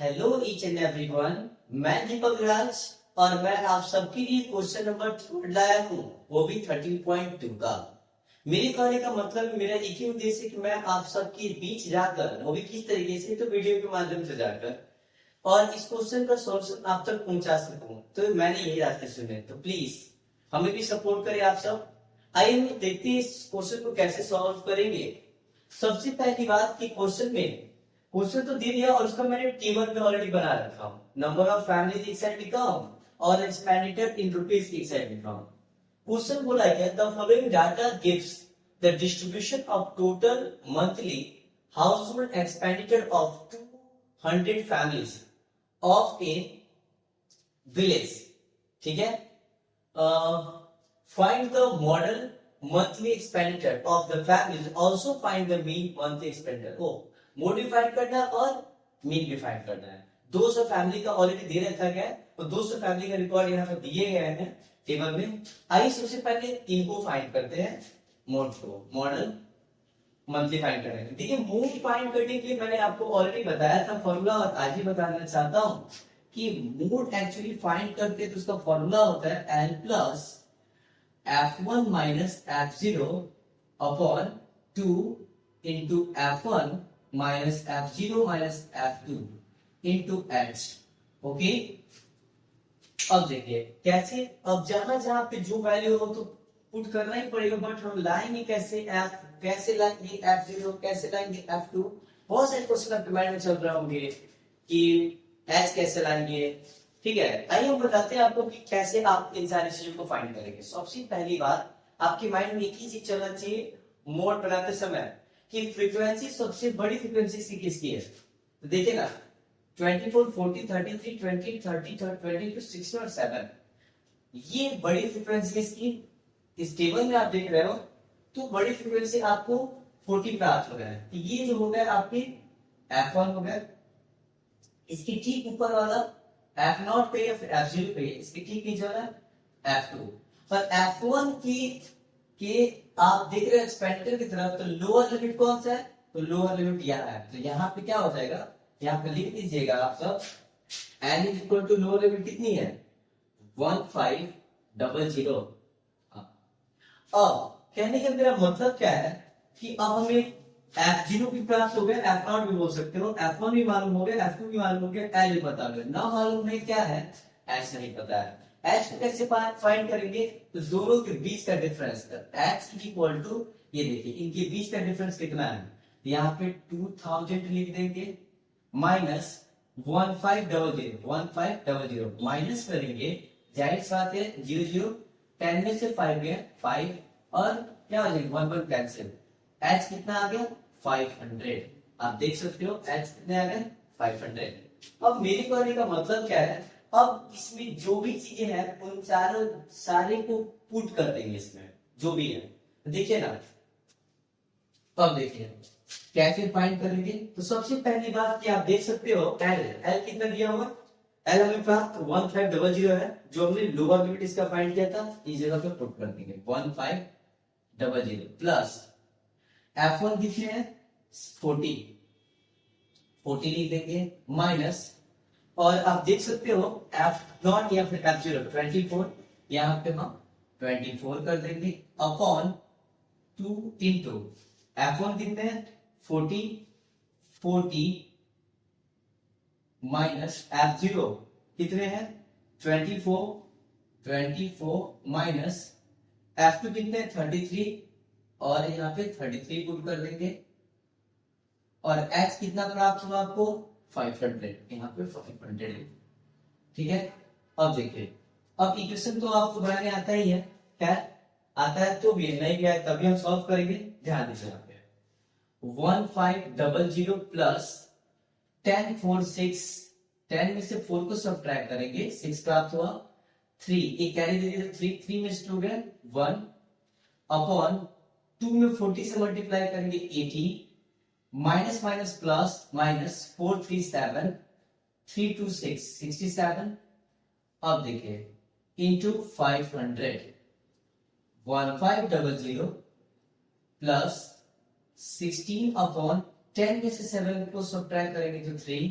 Hello each and everyone, मैं दीपक राज और मैं आप सबके लिए क्वेश्चन नंबर 3 लाया हूँ, वो भी 13.2 का। मेरे कहने का मतलब मेरा एक ही उद्देश्य है कि मैं आप सबके बीच जाकर, वो भी किस तरीके से, तो वीडियो के माध्यम से जाकर, और इस क्वेश्चन का सॉल्यूशन आप तक पहुंचा सकूं। तो मैंने यही रास्ते चुने, तो प्लीज हमें भी सपोर्ट करें आप सब। आइए हम देखते हैं इस क्वेश्चन को कैसे सॉल्व करेंगे। सबसे पहली बात कि क्वेश्चन तो दे दिया और उसका मैंने टेबल में ऑलरेडी बना रखा हूं। नंबर ऑफ फैमिलीज एक साइड लिखा हूं और एक्सपेंडिचर इन रुपीज एक साइड लिखा हूं। क्वेश्चन बोला है the following data gives the distribution of total monthly household expenditure of 200 families of A village. ठीक है, find the model monthly expenditure of the families, also find the mean monthly expenditure को modified करना और mean define करना है। 200 family का already दे रखा गया है, तो 200 फैमिली का रिकॉर्ड यहाँ पर दिए गए हैं टेबल में। आइए सबसे पहले इनको फाइंड करते हैं, मॉडल मंथली फाइंड करेंगे। देखिए, मूड फाइंड करने के लिए मैंने आपको ऑलरेडी बताया था फॉर्मूला, और आज ही बताना चाहता हूँ कि मूड एक्चुअली फाइंड करते तो उसका फॉर्मूला होता है L plus F1 minus F0 upon 2 into F1 minus F0 minus F2 into H। Okay, अब देखिए कैसे, अब जहां जहां पे जो वैल्यू हो तो पुट करना ही पड़ेगा, बट हम लाएंगे कैसे, F कैसे लाएंगे, F0 कैसे लाएंगे, F2। बहुत सारे क्वेश्चन आपके माइंड में चल रहे होंगे कि H कैसे लाएंगे। ठीक है, आइए हम बताते हैं आपको कि कैसे आप इन सारी चीजों को फाइंड करेंगे। सबसे पहली बात, आपके माइंड में एक ही चीज चलना चाहिए मोड बनाते समय कि फ्रीक्वेंसी सबसे बड़ी फ्रीक्वेंसी किसकी है। तो देखिए ना, 24, 40, 33, 20, 30, 22, 16 और 7, ये बड़ी फ्रीक्वेंसी इसकी। इस टेबल में आप देख रहे हो तो बड़ी फ्रीक्वेंसी आपको 40 प्राप्त हो गया है। तो ये जो हो गया आपके F1 हो गया। इसके ठीक ऊपर वाला F0 पे या फिर F0 पे, इसके ठीक नीचे वाला F2। पर F1 के आप देख रहे हो एक्सपेंडिचर की तरफ, तो लोअर लिमिट कौन सा है, तो लोअर लिमिट यहाँ है। तो यहाँ पे क्या हो जाएगा, यहाँ पे लिख दीजिएगा आप सब, N is equal to lower limit कितनी है, 1500। अब कहने का मेरा मतलब क्या है कि अब हमें F0 भी प्राप्त हो गया, F0 भी बोल सकते हो, F1 भी मालूम हो गया, F2 भी मालूम हो गया, L भी पता है। ना मालूम नहीं क्या है, H नहीं पता है। H को कैसे फाइंड करेंगे, तो दोनों के बीच का difference, H is equal to, ये देखिए इनके बीच का डिफरेंस कितना है, यहाँ पे 2000 लिख देंगे माइनस 1500 माइनस करेंगे, जाहिर सी बात है 00, 10 में से 5 गया 5, और क्या हो जाएगा 1 कैंसिल, H कितना आ गया 500। आप देख सकते हो H कितने आ गए 500। अब मेरे कहने का मतलब क्या है, अब इसमें जो भी चीजें हैं उन सारे को पुट कर देंगे इसमें जो भी है। देखिए ना, अब देखिए कैसे फाइंड करेंगे। तो सबसे पहली बात कि आप देख सकते हो L कितना दिया हुआ, L हमें प्राप्त 1500 है, जो हमने लोअर लिमिट इसका फाइंड किया था, इस जगह पे पुट कर देंगे 1500 प्लस F1 कितने हैं 40 लिख देंगे माइनस, और आप देख सकते हो F0 या फिर F0 24, यहाँ पे हम 24 कर देंगे अपॉन 2 इंटू F1 कितने हैं 40 माइनस F0 कितने हैं 24 माइनस F2 कितने 33, और यहाँ पे 33 पुट कर देंगे, और H कितना प्राप्त हुआ आपको 500, यहाँ पे 500। ठीक है, अब देखिए, अब इक्वेशन तो आपको बनाने आता ही है, क्या आता है, तो भी नहीं भी आए तभी हम सॉल्व करेंगे। ध्यान दीजिए यहाँ पे 1500 प्लस 10 4 6, 10 में से 4 को सब्ट्रैक्ट करेंगे, 6 प्राप्त हुआ, 3 एक कैरी दे दिया, 3 में से 2 गए 1 अपॉन 2 में 40 से मल्टीप्लाई करेंगे 80, माइनस माइनस प्लस माइनस 4 3 7 3 2 6 67। अब देखिए इंटू 500, 1500 प्लस 16 अपॉन 10 में से 7 को सब्ट्रैक्ट करेंगे तो 3,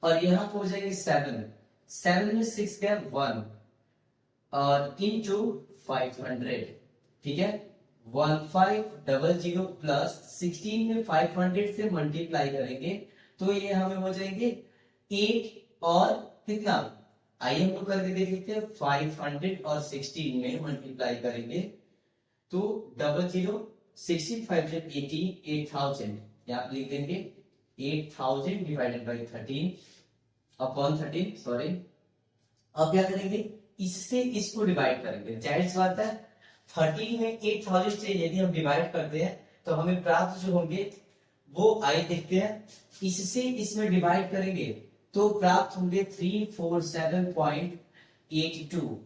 और यहाँ पे हो जाएगी 7, 7 में 6 गया 1 और इनटू 500, ठीक है। 1500 प्लस 16 में 500 से मल्टीप्लाई करेंगे तो ये हमें हो जाएंगे 8 और कितना, आइए हम लोग करके देख लेते हैं। 500 और 16 में मल्टीप्लाई करेंगे तो 00, 16 5 18, 8000 यहाँ लिख देंगे 8000 डिवाइडेड बाई 13 अपॉन 13, सॉरी। अब क्या करेंगे, इससे इसको डिवाइड करेंगे, जाहिर सी बात है 13 में 8000 से यदि हम डिवाइड करते हैं तो हमें प्राप्त जो होंगे वो आइए देखते हैं। इससे इसमें डिवाइड करेंगे तो प्राप्त होंगे 347.82,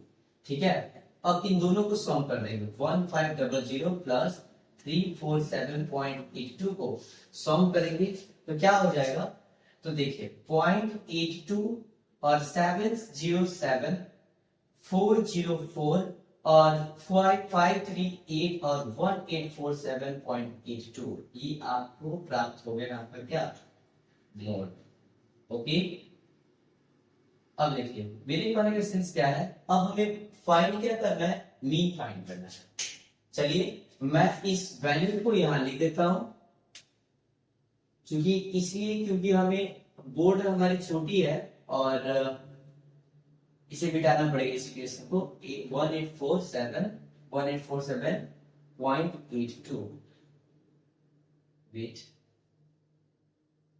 ठीक है। अब इन दोनों को सम कर देंगे, 1500 प्लस 347.82 को सम करेंगे तो क्या हो जाएगा, तो देखिए 0.82 और 707, 404 और 5538 और 1847.82, ये आपको प्राप्त हो गया आपका क्या, मोड। ओके, अब देखिए मेरे कहने का सेंस क्या है, अब हमें फाइंड क्या करना है, मीन फाइंड करना है। चलिए मैं इस वैल्यू को यहां लिख देता हूं, क्योंकि हमें बोर्ड हमारी छोटी है और इसे मिटाना पड़ेगा इस इक्वेशन को। 1847.82 वेट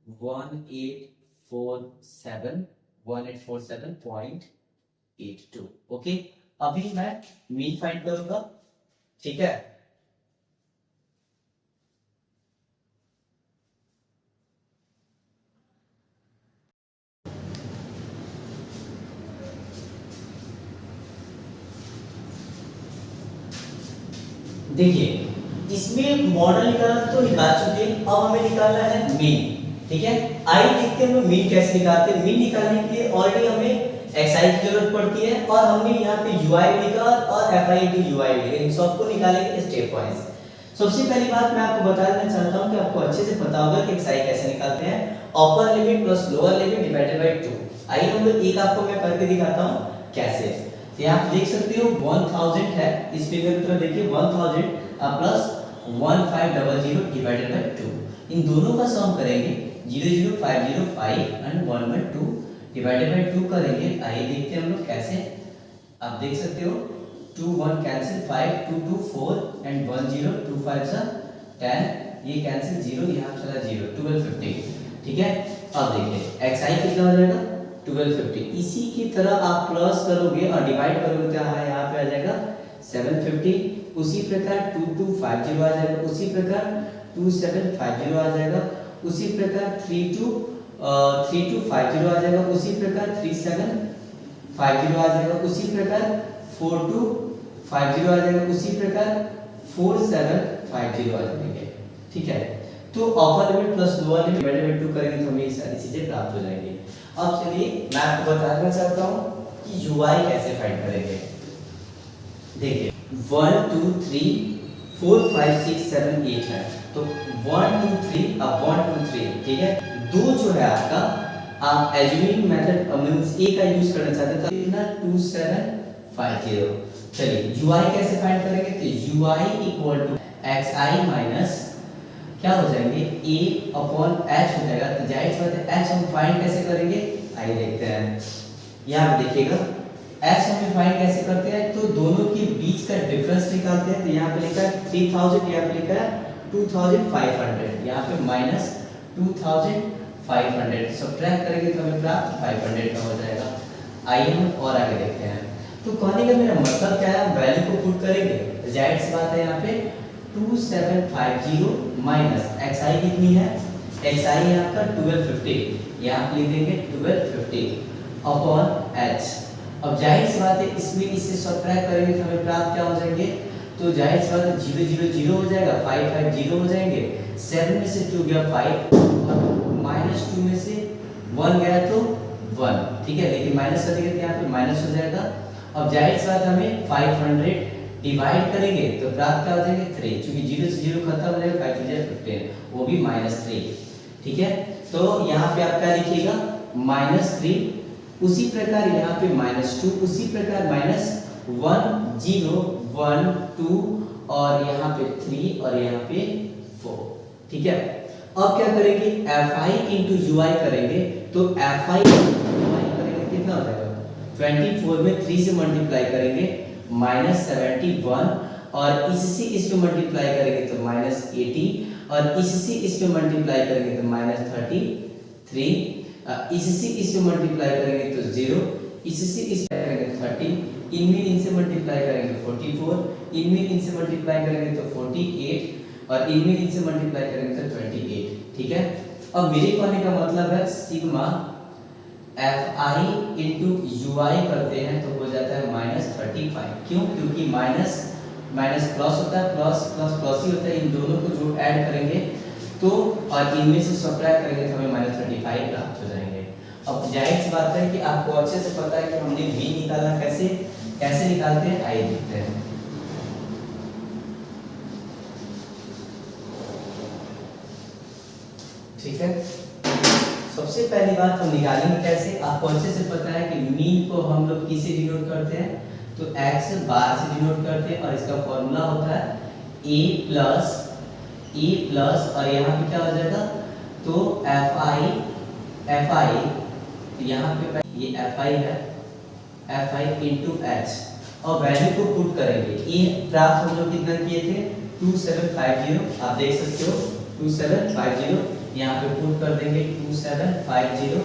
1847.82। ओके, अभी मैं मीन फाइंड करूंगा, ठीक है। देखिए इसमें मॉडल निकालना तो निकाल चुके, अब हमें निकालना है मीन, ठीक है। आई देखते हैं मीन कैसे निकालते हैं। मीन निकालने के लिए ऑलरेडी हमें xi की जरूरत पड़ती है और हमने यहाँ पे ui लिखा और fi into ui लिखा, इन सबको निकालेंगे स्टेप वाइज। सबसे पहली बात मैं आपको बता देना चाहता हूँ कि आपको अच्छे से पता होगा कि xi कैसे निकालते हैं, upper limit plus lower limit divided by 2। आइए हम लोग एक आपको मैं करके दिखाता हूँ कैसे। तो यहाँ देख सकते हो 1000 है, इस फिगर की तरफ देखिए 1000 प्लस 1500 डिवाइडेड बाय 2, इन दोनों का सम करेंगे 00505 एंड 1/2 डिवाइडेड बाय 2 करेंगे। आइए देखते हैं हम लोग कैसे। आप देख सकते हो 2 1 कैंसिल, 5 2 2 4 एंड 1 0 2 5 10, ये कैंसिल 0 यहाँ चला 0, 1250, ठीक है। अब देखिए xi कितना हो जाएगा 1250, इसी की तरह आप प्लस करोगे और डिवाइड करोगे तो यहाँ पे आ जाएगा 750, उसी प्रकार 2250 आ जाएगा, उसी प्रकार 2750 आ जाएगा, उसी प्रकार 3250 आ जाएगा, उसी प्रकार 3750 आ जाएगा, उसी प्रकार 4250 आ जाएगा, उसी प्रकार 4750 आ जाएंगे, ठीक है। तो upper limit plus lower limit divided by 2 करेंगे तो हमें ये सारी चीजें प्राप्त हो जाएंगी। अब चलिए मैं आपको बताना चाहता हूं कि ui कैसे फाइंड करेंगे। देखिए 1 2 3 4 5 6 7 8 है, तो 1 2 3 अब 1 2 3, ठीक है। दो जो है आपका आप एज्यूमिंग मेथड मींस ए का यूज करना चाहते हैं तो ना 2750। चलिए ui कैसे फाइंड करेंगे, तो ui equal to xi minus क्या हो जाएंगे a अपॉन h हो जाएगा। तो जाहिर सी बात है h हम फाइंड कैसे करेंगे, आइए देखते हैं। यहाँ पे देखिएगा h हमें फाइंड कैसे करते हैं, तो दोनों के बीच का डिफरेंस निकालते हैं। तो यहाँ पे लिखा है 3000, यहाँ पे लिखा है 2500, यहाँ पे माइनस 2500 सब्ट्रैक्ट करेंगे तो हमें प्राप्त 500 का हो जाएगा। आइए हम और आगे देखते हैं। तो कहने का मेरा मतलब क्या है, वैल्यू को पुट करेंगे तो जाहिर सी बात है यहाँ पे 2750 माइनस xi कितनी है, xi है आपका 1250, यहाँ पे लिख देंगे 1250 अपॉन h। अब जाहिर सी बात है इसमें इससे सब्ट्रैक्ट करेंगे तो हमें प्राप्त क्या हो जाएंगे, तो जाहिर सी बात है 0 0 0 हो जाएगा, 5 5 0 हो जाएंगे, 7 में से 2 गया 5 और माइनस 2 में से 1 गया तो 1, ठीक है। लेकिन माइनस कर देंगे तो यहाँ पे माइनस हो जाएगा। अब जाहिर सी बात हमें 500 डिवाइड करेंगे तो प्राप्त क्या हो जाएंगे 3, क्योंकि 0 से 0 खत्म हो जाएगा, 5 to 15 वो भी -3, ठीक है। तो यहाँ पे आप क्या लिखिएगा -3, उसी प्रकार यहाँ पे -2, उसी प्रकार -1 0 1 2 और यहाँ पे 3 और यहाँ पे 4। ठीक है, अब क्या करेंगे, fi इंटू ui करेंगे, तो fi ui करेंगे कितना हो जाएगा, 24 में 3 से मल्टीप्लाई करेंगे -71 और इससे इसमें मल्टीप्लाई करेंगे तो -80 और इससे इसमें मल्टीप्लाई करेंगे तो -33, इससे इसमें मल्टीप्लाई करेंगे तो 0, इससे इसमें करेंगे 30, इनमें इनसे मल्टीप्लाई करेंगे 44, इनमें इनसे मल्टीप्लाई करेंगे तो 48 और इनमें इनसे मल्टीप्लाई करेंगे तो 28। ठीक है, अब मेरे कहने का मतलब है सिग्मा fi इंटू ui करते हैं तो हो जाता है -35। क्यों, क्योंकि माइनस माइनस प्लस होता है, प्लस प्लस प्लस ही होता है, इन दोनों को जो ऐड करेंगे तो और इनमें से सब्ट्रैक्ट करेंगे तो हमें -35 प्राप्त हो जाएंगे। अब जाहिर सी बात है कि आपको अच्छे से पता है कि हमने v निकालना कैसे कैसे निकालते हैं, आइए देखते हैं। ठीक है, सबसे पहली बात हम निकालेंगे कैसे, आपको अच्छे से पता है कि मीन को हम लोग किसे डिनोट करते हैं, तो x बार से डिनोट करते हैं और इसका फॉर्मूला होता है a प्लस और यहाँ पे क्या हो जाएगा, तो fi यहाँ पे ये fi है, fi इंटू h और वैल्यू को पुट करेंगे। ये प्राप्त हम लोग कितना किए थे, 2750, आप देख सकते हो 2750, यहाँ पे पुट कर देंगे 2750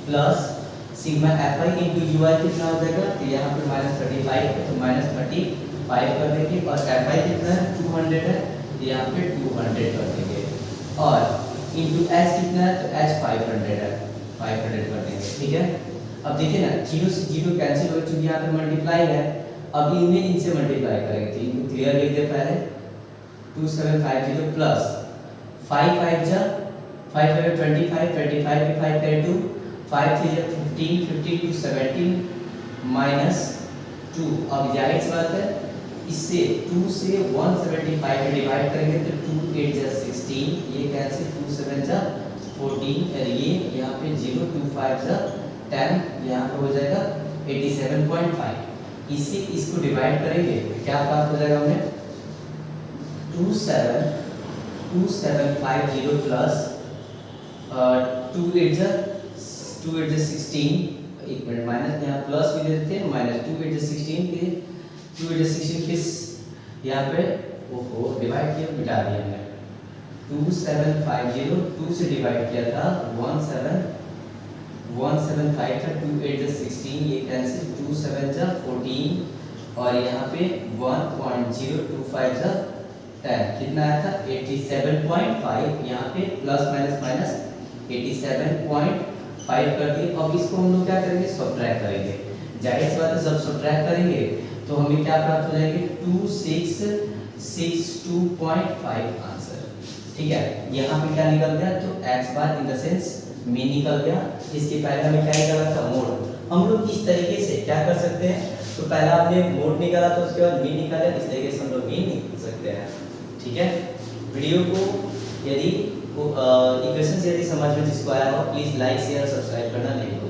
plus sigma fi into ui कितना हो जाएगा, तो यहाँ पे -35 है तो -35 कर देंगे और fi कितना है 200 है तो यहाँ पे 200 कर देंगे और इंटू h कितना है तो h 500 है, 500 कर देंगे। ठीक है, अब देखिए ना 0 से 0 कैंसिल हो चुकी, यहाँ पे मल्टीप्लाई है, अब इनमें इनसे मल्टीप्लाई करेंगे तो इनको क्लियर लिख दे पहले 2750 प्लस 5 5 जा 5 5 25 25 पे 5 करे 2 5 3 जा 15 15 to 17 माइनस 2। अब जाहिर सी बात है इससे 2 से 175 में डिवाइड करेंगे तो 2 8 जा 16, ये कैंसिल 2 7 जा 14 और ये यहाँ पे 0 2 5 जा 10, यहाँ पे हो जाएगा 87.5। इससे इसको डिवाइड करेंगे तो क्या प्राप्त हो जाएगा हमें 2750 प्लस 2 8 जा 16, एक मिनट माइनस यहाँ प्लस भी दे देते हैं, माइनस 2 8 जा 16 के 2 8 जा 16 किस यहाँ पे ओहो डिवाइड किया, मिटा दिया हमने 2750 2 से डिवाइड किया था 175 था 2 8 जा 16, ये कैंसिल 2 7 जा 14 और यहाँ पे 1.025 जा 10, कितना आया था 87.5, यहाँ पे प्लस माइनस माइनस 87.5 कर दिए। अब इसको हम लोग क्या करेंगे, सब्ट्रैक्ट करेंगे। जाहिर सी बात है जब सब्ट्रैक्ट करेंगे तो हमें क्या प्राप्त हो जाएंगे 2662.5 आंसर। ठीक है, यहाँ पे क्या निकल गया, तो x bar in the sense mean निकल गया। इसके पहले हमें क्या निकाला था, मोड। हम लोग इस तरीके से क्या कर सकते हैं, तो पहले आपने मोड निकाला था उसके बाद मीन निकाला, इस तरीके से हम लोग मीन निकाल सकते हैं। ठीक है, वीडियो को यदि इक्वेशन यदि समझ में जिसको आया हो प्लीज लाइक शेयर सब्सक्राइब करना नहीं भूलना।